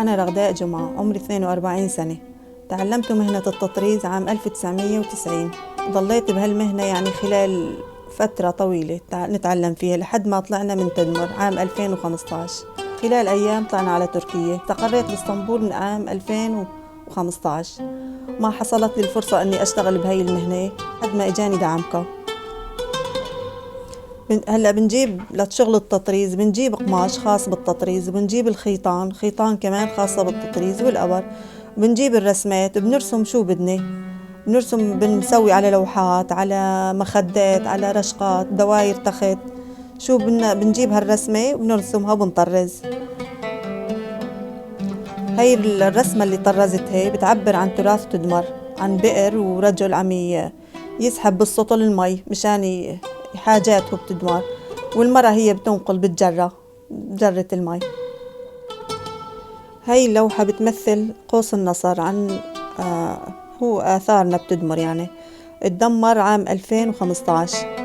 أنا رغداء جمعة، عمري 42 سنة. تعلمت مهنة التطريز عام 1990. ضليت بهالمهنة يعني خلال فترة طويلة نتعلم فيها لحد ما طلعنا من تدمر عام 2015. خلال أيام طلعنا على تركيا. استقريت باسطنبول من عام 2015. ما حصلت لي الفرصة أني أشتغل بهاي المهنة لحد ما إجاني دعمكة. هلا بنجيب لشغل التطريز، بنجيب قماش خاص بالتطريز، بنجيب خيطان كمان خاصة بالتطريز والأبر، بنجيب الرسمات، بنرسم شو بدنا، بنسوي على لوحات، على مخدات، على رشقات، دواير تخت، شو بنجيب هالرسمة وبنرسمها وبنطرز. هاي الرسمة اللي طرزتها بتعبر عن تراث تدمر، عن بئر ورجل عم يسحب بالسطل المي مشان حاجاته بتدمر، والمرأة هي بتنقل بجرة المي. هاي اللوحة بتمثل قوس النصر عن هو آثارنا بتدمر، يعني اتدمر عام 2015.